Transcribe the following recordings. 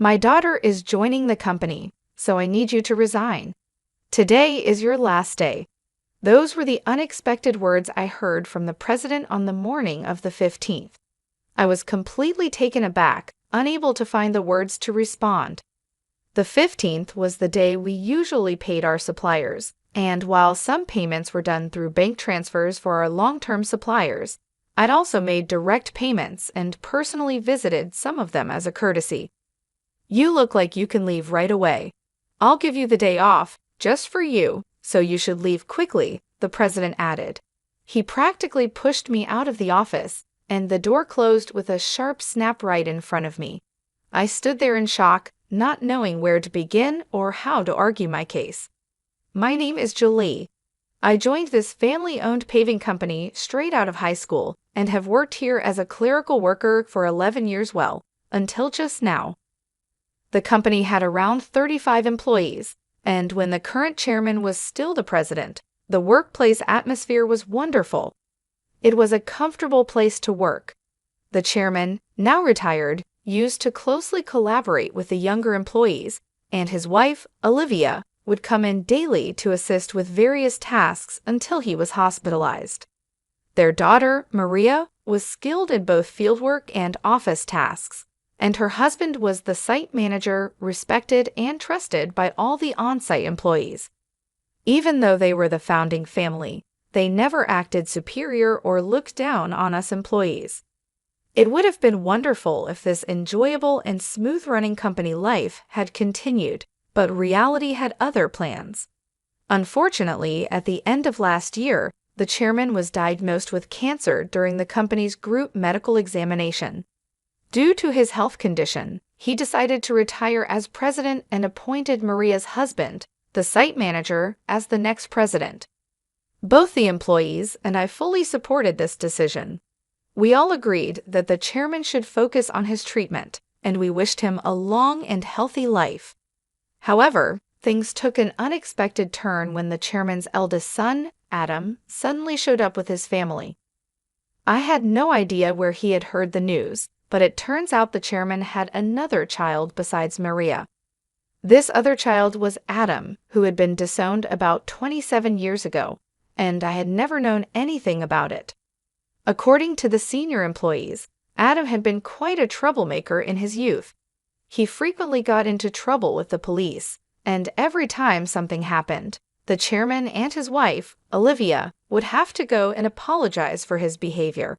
My daughter is joining the company, so I need you to resign. Today is your last day." Those were the unexpected words I heard from the president on the morning of the 15th. I was completely taken aback, unable to find the words to respond. The 15th was the day we usually paid our suppliers, and while some payments were done through bank transfers for our long-term suppliers, I'd also made direct payments and personally visited some of them as a courtesy. "You look like you can leave right away. I'll give you the day off, just for you, so you should leave quickly," the president added. He practically pushed me out of the office, and the door closed with a sharp snap right in front of me. I stood there in shock, not knowing where to begin or how to argue my case. "My name is Julie. I joined this family-owned paving company straight out of high school and have worked here as a clerical worker for 11 years until just now." The company had around 35 employees, and when the current chairman was still the president, the workplace atmosphere was wonderful. It was a comfortable place to work. The chairman, now retired, used to closely collaborate with the younger employees, and his wife, Olivia, would come in daily to assist with various tasks until he was hospitalized. Their daughter, Maria, was skilled in both fieldwork and office tasks, and her husband was the site manager, respected and trusted by all the on-site employees. Even though they were the founding family, they never acted superior or looked down on us employees. It would have been wonderful if this enjoyable and smooth-running company life had continued, but reality had other plans. Unfortunately, at the end of last year, the chairman was diagnosed with cancer during the company's group medical examination. Due to his health condition, he decided to retire as president and appointed Maria's husband, the site manager, as the next president. Both the employees and I fully supported this decision. We all agreed that the chairman should focus on his treatment, and we wished him a long and healthy life. However, things took an unexpected turn when the chairman's eldest son, Adam, suddenly showed up with his family. I had no idea where he had heard the news, but it turns out the chairman had another child besides Maria. This other child was Adam, who had been disowned about 27 years ago, and I had never known anything about it. According to the senior employees, Adam had been quite a troublemaker in his youth. He frequently got into trouble with the police, and every time something happened, the chairman and his wife, Olivia, would have to go and apologize for his behavior.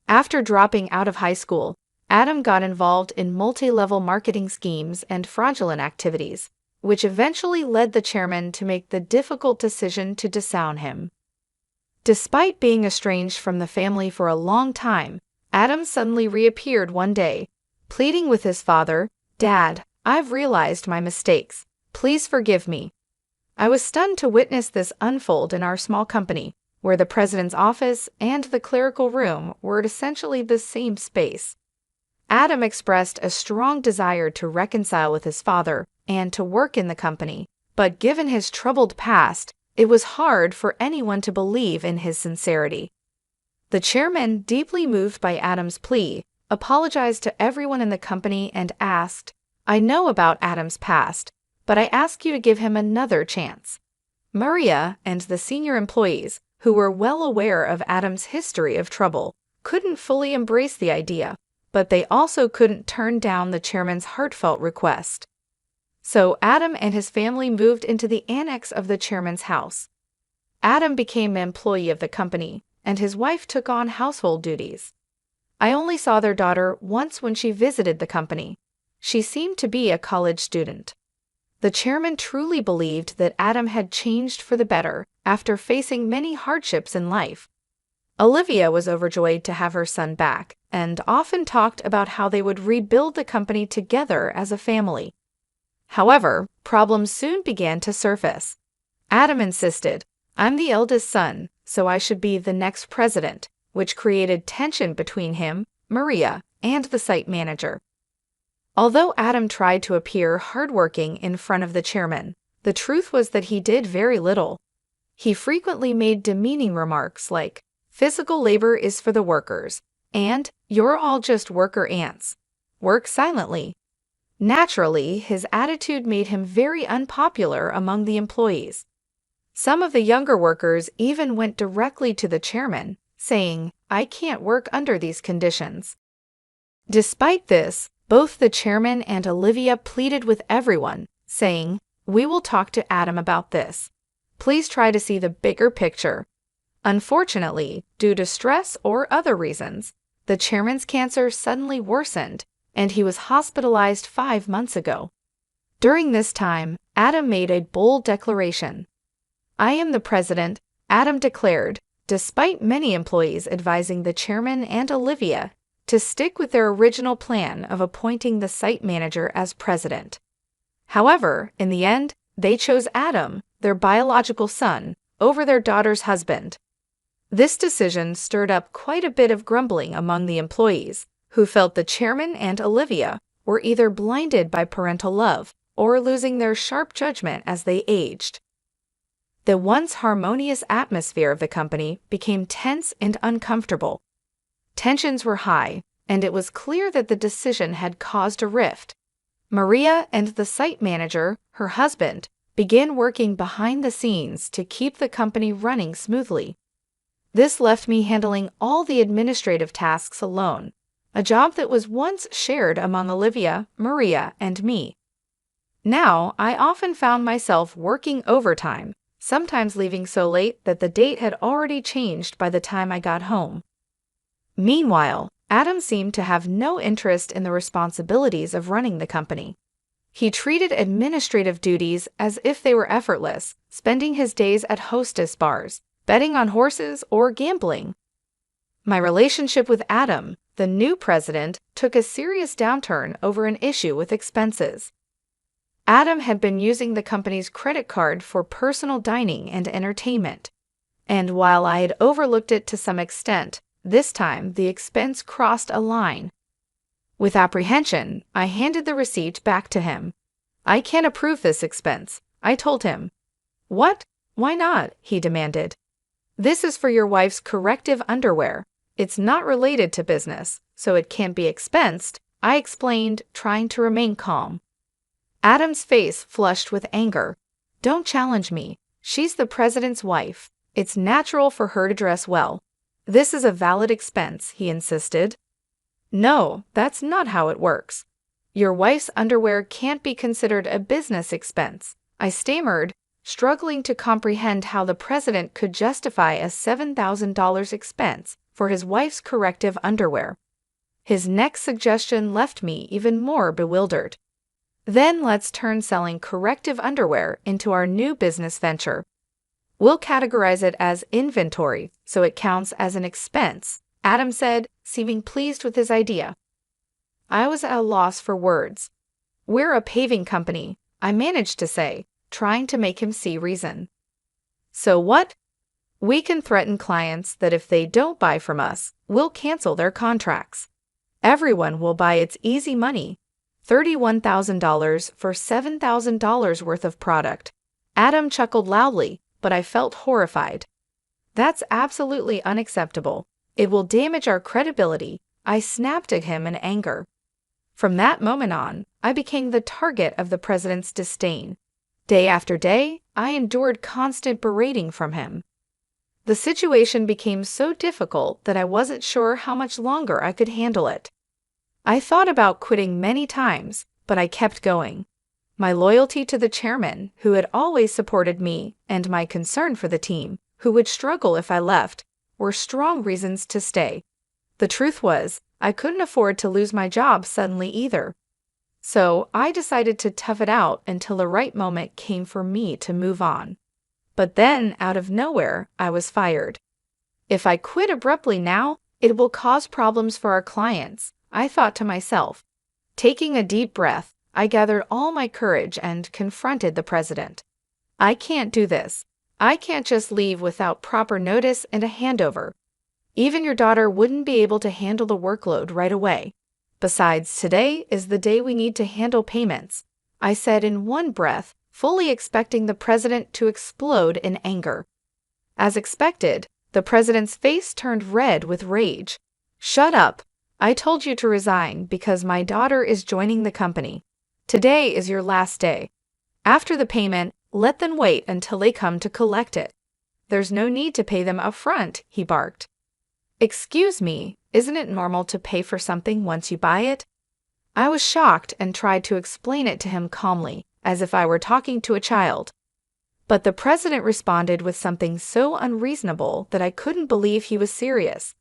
After dropping out of high school, Adam got involved in multi-level marketing schemes and fraudulent activities, which eventually led the chairman to make the difficult decision to disown him. Despite being estranged from the family for a long time, Adam suddenly reappeared one day, pleading with his father, "Dad, I've realized my mistakes. Please forgive me." I was stunned to witness this unfold in our small company, where the president's office and the clerical room were essentially the same space. Adam expressed a strong desire to reconcile with his father and to work in the company, but given his troubled past, it was hard for anyone to believe in his sincerity. The chairman, deeply moved by Adam's plea, apologized to everyone in the company and asked, "I know about Adam's past, but I ask you to give him another chance." Maria and the senior employees, who were well aware of Adam's history of trouble, couldn't fully embrace the idea, but they also couldn't turn down the chairman's heartfelt request. So Adam and his family moved into the annex of the chairman's house. Adam became an employee of the company, and his wife took on household duties. I only saw their daughter once when she visited the company. She seemed to be a college student. The chairman truly believed that Adam had changed for the better after facing many hardships in life. Olivia was overjoyed to have her son back and often talked about how they would rebuild the company together as a family. However, problems soon began to surface. Adam insisted, "I'm the eldest son, so I should be the next president," which created tension between him, Maria, and the site manager. Although Adam tried to appear hardworking in front of the chairman, the truth was that he did very little. He frequently made demeaning remarks like, "Physical labor is for the workers," and "You're all just worker ants. Work silently." Naturally, his attitude made him very unpopular among the employees. Some of the younger workers even went directly to the chairman, saying, "I can't work under these conditions." Despite this, both the chairman and Olivia pleaded with everyone, saying, "We will talk to Adam about this. Please try to see the bigger picture." Unfortunately, due to stress or other reasons, the chairman's cancer suddenly worsened, and he was hospitalized 5 months ago. During this time, Adam made a bold declaration. "I am the president," Adam declared, despite many employees advising the chairman and Olivia to stick with their original plan of appointing the site manager as president. However, in the end, they chose Adam, their biological son, over their daughter's husband. This decision stirred up quite a bit of grumbling among the employees, who felt the chairman and Olivia were either blinded by parental love or losing their sharp judgment as they aged. The once harmonious atmosphere of the company became tense and uncomfortable. Tensions were high, and it was clear that the decision had caused a rift. Maria and the site manager, her husband, began working behind the scenes to keep the company running smoothly. This left me handling all the administrative tasks alone, a job that was once shared among Olivia, Maria, and me. Now, I often found myself working overtime, sometimes leaving so late that the date had already changed by the time I got home. Meanwhile, Adam seemed to have no interest in the responsibilities of running the company. He treated administrative duties as if they were effortless, spending his days at hostess bars, betting on horses, or gambling. My relationship with Adam, the new president, took a serious downturn over an issue with expenses. Adam had been using the company's credit card for personal dining and entertainment, and while I had overlooked it to some extent, this time the expense crossed a line. With apprehension, I handed the receipt back to him. "I can't approve this expense," I told him. "What? Why not?" he demanded. "This is for your wife's corrective underwear. It's not related to business, so it can't be expensed," I explained, trying to remain calm. Adam's face flushed with anger. "Don't challenge me. She's the president's wife. It's natural for her to dress well. This is a valid expense," he insisted. "No, that's not how it works. Your wife's underwear can't be considered a business expense," I stammered, struggling to comprehend how the president could justify a $7,000 expense for his wife's corrective underwear. His next suggestion left me even more bewildered. "Then let's turn selling corrective underwear into our new business venture. We'll categorize it as inventory, so it counts as an expense," Adam said, seeming pleased with his idea. I was at a loss for words. "We're a paving company," I managed to say, trying to make him see reason. "So what? We can threaten clients that if they don't buy from us, we'll cancel their contracts. Everyone will buy It's easy money. $31,000 for $7,000 worth of product." Adam chuckled loudly, but I felt horrified. "That's absolutely unacceptable. It will damage our credibility," I snapped at him in anger. From that moment on, I became the target of the president's disdain. Day after day, I endured constant berating from him. The situation became so difficult that I wasn't sure how much longer I could handle it. I thought about quitting many times, but I kept going. My loyalty to the chairman, who had always supported me, and my concern for the team, who would struggle if I left, were strong reasons to stay. The truth was, I couldn't afford to lose my job suddenly either. So I decided to tough it out until the right moment came for me to move on. But then, out of nowhere, I was fired. If I quit abruptly now, it will cause problems for our clients, I thought to myself. Taking a deep breath, I gathered all my courage and confronted the president. "I can't do this. I can't just leave without proper notice and a handover. Even your daughter wouldn't be able to handle the workload right away. Besides, today is the day we need to handle payments," I said in one breath, fully expecting the president to explode in anger. As expected, the president's face turned red with rage. "Shut up. I told you to resign because my daughter is joining the company. Today is your last day. After the payment, let them wait until they come to collect it. There's no need to pay them upfront, he barked. Excuse me, isn't it normal to pay for something once you buy it? I was shocked and tried to explain it to him calmly, as if I were talking to a child. But the president responded with something so unreasonable that I couldn't believe he was serious.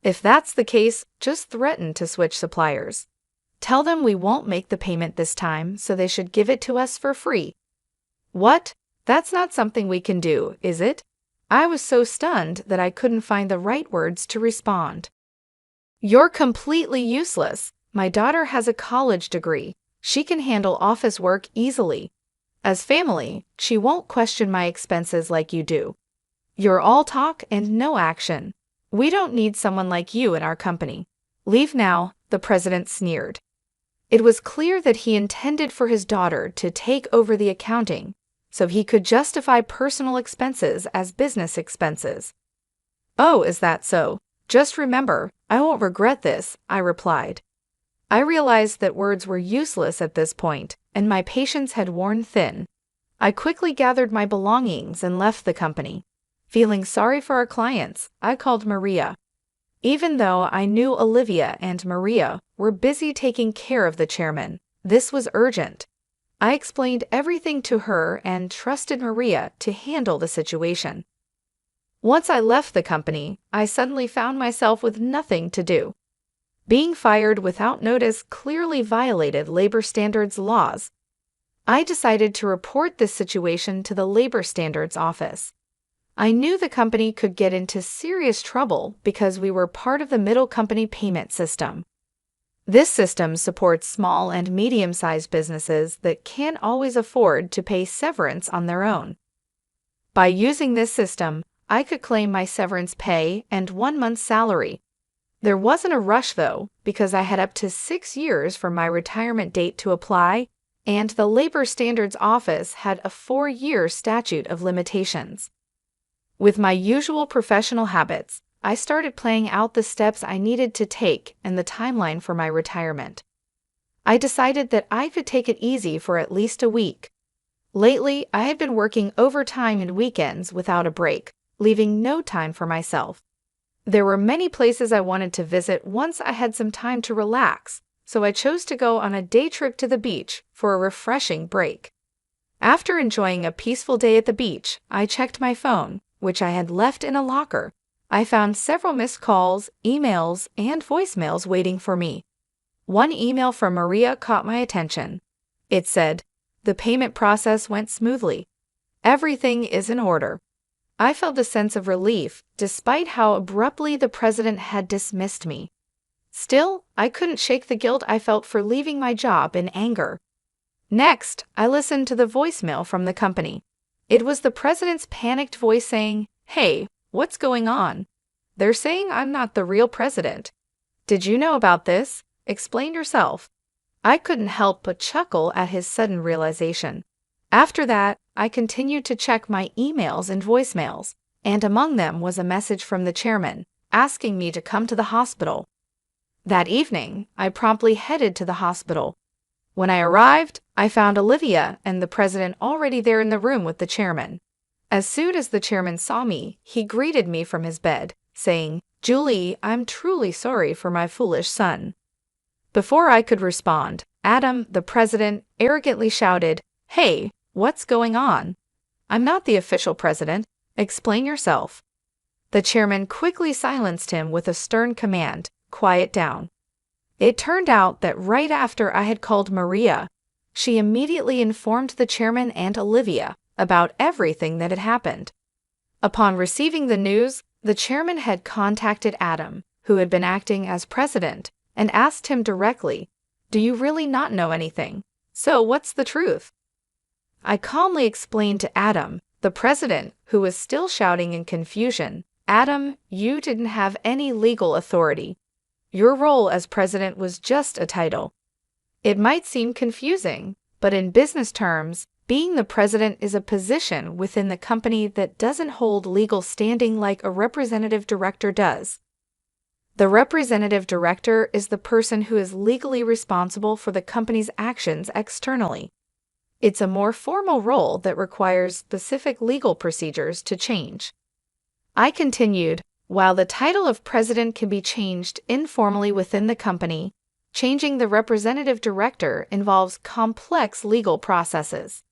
If that's the case, just threaten to switch suppliers. Tell them we won't make the payment this time, so they should give it to us for free. What? That's not something we can do, is it? I was so stunned that I couldn't find the right words to respond. You're completely useless. My daughter has a college degree. She can handle office work easily. As family, she won't question my expenses like you do. You're all talk and no action. We don't need someone like you in our company. Leave now, the president sneered. It was clear that he intended for his daughter to take over the accounting, so he could justify personal expenses as business expenses. Oh, is that so? Just remember, I won't regret this, I replied. I realized that words were useless at this point, and my patience had worn thin. I quickly gathered my belongings and left the company. Feeling sorry for our clients, I called Maria. Even though I knew Olivia and Maria were busy taking care of the chairman, this was urgent. I explained everything to her and trusted Maria to handle the situation. Once I left the company, I suddenly found myself with nothing to do. Being fired without notice clearly violated labor standards laws. I decided to report this situation to the Labor Standards Office. I knew the company could get into serious trouble because we were part of the middle company payment system. This system supports small and medium-sized businesses that can't always afford to pay severance on their own. By using this system, I could claim my severance pay and 1 month's salary. There wasn't a rush, though, because I had up to 6 years from my retirement date to apply, and the Labor Standards Office had a 4-year statute of limitations. With my usual professional habits, I started playing out the steps I needed to take and the timeline for my retirement. I decided that I could take it easy for at least a week. Lately, I had been working overtime and weekends without a break, leaving no time for myself. There were many places I wanted to visit once I had some time to relax, so I chose to go on a day trip to the beach for a refreshing break. After enjoying a peaceful day at the beach, I checked my phone, which I had left in a locker. I found several missed calls, emails, and voicemails waiting for me. One email from Maria caught my attention. It said, "The payment process went smoothly. Everything is in order." I felt a sense of relief, despite how abruptly the president had dismissed me. Still, I couldn't shake the guilt I felt for leaving my job in anger. Next, I listened to the voicemail from the company. It was the president's panicked voice saying, "Hey, what's going on? They're saying I'm not the real president. Did you know about this? Explain yourself." I couldn't help but chuckle at his sudden realization. After that, I continued to check my emails and voicemails, and among them was a message from the chairman, asking me to come to the hospital. That evening, I promptly headed to the hospital. When I arrived, I found Olivia and the president already there in the room with the chairman. As soon as the chairman saw me, he greeted me from his bed, saying, "Julie, I'm truly sorry for my foolish son." Before I could respond, Adam, the president, arrogantly shouted, "Hey, what's going on? I'm not the official president. Explain yourself." The chairman quickly silenced him with a stern command, "Quiet down." It turned out that right after I had called Maria, she immediately informed the chairman and Olivia about everything that had happened. Upon receiving the news, the chairman had contacted Adam, who had been acting as president, and asked him directly, "Do you really not know anything? So what's the truth?" I calmly explained to Adam, the president, who was still shouting in confusion, "Adam, you didn't have any legal authority. Your role as president was just a title." It might seem confusing, but in business terms, being the president is a position within the company that doesn't hold legal standing like a representative director does. The representative director is the person who is legally responsible for the company's actions externally. It's a more formal role that requires specific legal procedures to change. I continued, while the title of president can be changed informally within the company, changing the representative director involves complex legal processes.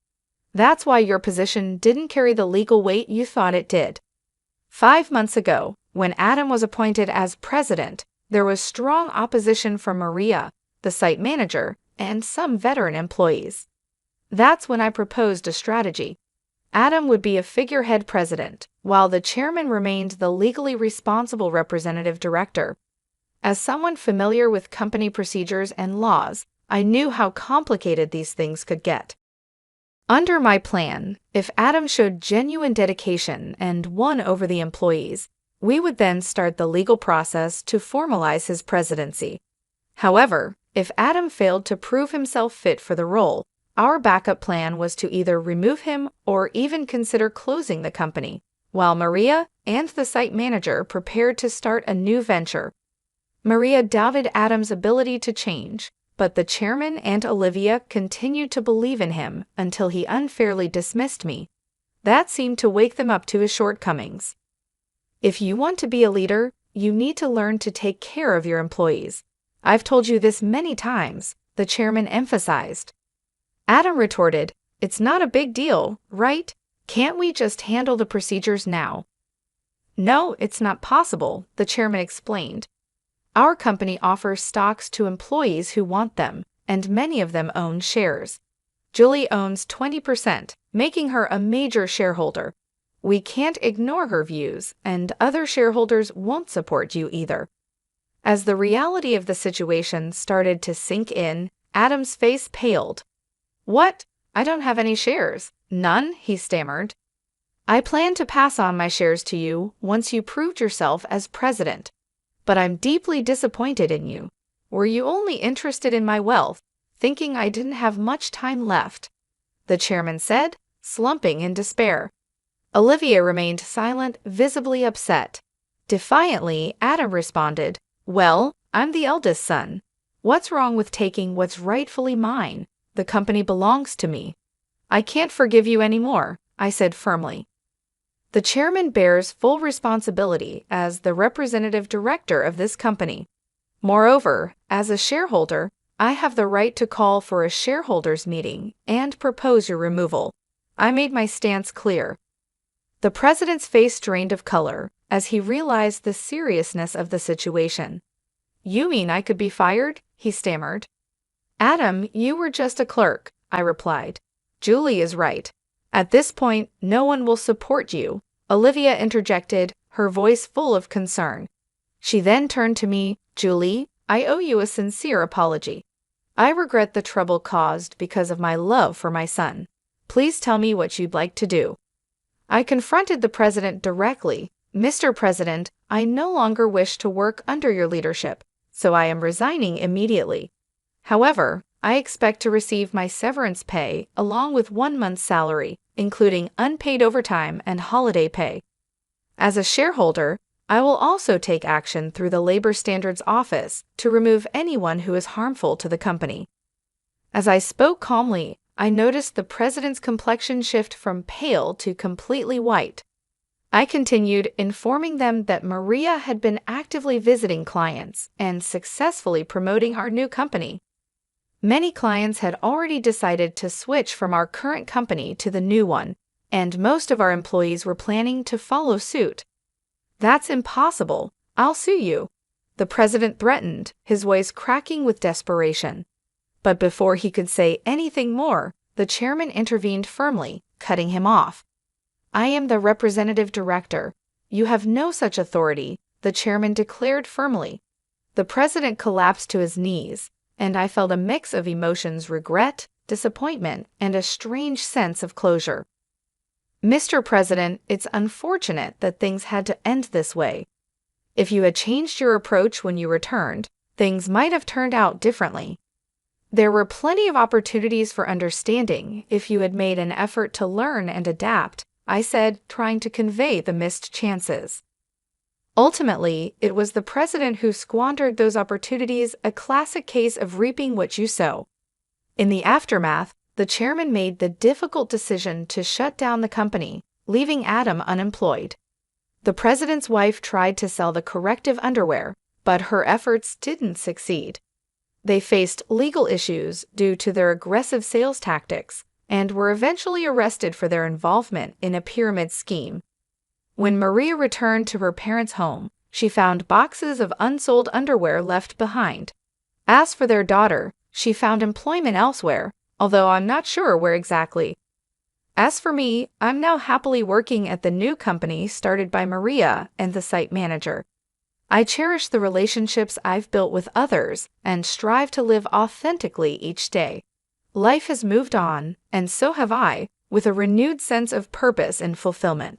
That's why your position didn't carry the legal weight you thought it did. 5 months ago, when Adam was appointed as president, there was strong opposition from Maria, the site manager, and some veteran employees. That's when I proposed a strategy. Adam would be a figurehead president, while the chairman remained the legally responsible representative director. As someone familiar with company procedures and laws, I knew how complicated these things could get. Under my plan, if Adam showed genuine dedication and won over the employees, we would then start the legal process to formalize his presidency. However, if Adam failed to prove himself fit for the role, our backup plan was to either remove him or even consider closing the company, while Maria and the site manager prepared to start a new venture. Maria doubted Adam's ability to change, but the chairman and Olivia continued to believe in him until he unfairly dismissed me. That seemed to wake them up to his shortcomings. If you want to be a leader, you need to learn to take care of your employees. I've told you this many times, the chairman emphasized. Adam retorted, "It's not a big deal, right? Can't we just handle the procedures now?" "No, it's not possible," the chairman explained. "Our company offers stocks to employees who want them, and many of them own shares. Julie owns 20%, making her a major shareholder. We can't ignore her views, and other shareholders won't support you either." As the reality of the situation started to sink in, Adam's face paled. "What? I don't have any shares." "None?" he stammered. "I plan to pass on my shares to you once you proved yourself as president. But I'm deeply disappointed in you. Were you only interested in my wealth, thinking I didn't have much time left?" the chairman said, slumping in despair. Olivia remained silent, visibly upset. Defiantly, Adam responded, "Well, I'm the eldest son. What's wrong with taking what's rightfully mine? The company belongs to me." "I can't forgive you anymore," I said firmly. The chairman bears full responsibility as the representative director of this company. Moreover, as a shareholder, I have the right to call for a shareholders' meeting and propose your removal. I made my stance clear. The president's face drained of color as he realized the seriousness of the situation. "You mean I could be fired?" he stammered. "Adam, you were just a clerk," I replied. "Julie is right. At this point, no one will support you," Olivia interjected, her voice full of concern. She then turned to me, "Julie, I owe you a sincere apology. I regret the trouble caused because of my love for my son. Please tell me what you'd like to do." I confronted the president directly. "Mr. President, I no longer wish to work under your leadership, so I am resigning immediately. However, I expect to receive my severance pay along with 1 month's salary, including unpaid overtime and holiday pay. As a shareholder, I will also take action through the Labor Standards Office to remove anyone who is harmful to the company." As I spoke calmly, I noticed the president's complexion shift from pale to completely white. I continued, informing them that Maria had been actively visiting clients and successfully promoting our new company. Many clients had already decided to switch from our current company to the new one, and most of our employees were planning to follow suit. "That's impossible. I'll sue you," the president threatened, his voice cracking with desperation. But before he could say anything more, the chairman intervened firmly, cutting him off. "I am the representative director. You have no such authority," the chairman declared firmly. The president collapsed to his knees, and I felt a mix of emotions: regret, disappointment, and a strange sense of closure. "Mr. President, it's unfortunate that things had to end this way. If you had changed your approach when you returned, things might have turned out differently. There were plenty of opportunities for understanding if you had made an effort to learn and adapt," I said, trying to convey the missed chances. Ultimately, it was the president who squandered those opportunities, a classic case of reaping what you sow. In the aftermath, the chairman made the difficult decision to shut down the company, leaving Adam unemployed. The president's wife tried to sell the corrective underwear, but her efforts didn't succeed. They faced legal issues due to their aggressive sales tactics and were eventually arrested for their involvement in a pyramid scheme. When Maria returned to her parents' home, she found boxes of unsold underwear left behind. As for their daughter, she found employment elsewhere, although I'm not sure where exactly. As for me, I'm now happily working at the new company started by Maria and the site manager. I cherish the relationships I've built with others and strive to live authentically each day. Life has moved on, and so have I, with a renewed sense of purpose and fulfillment.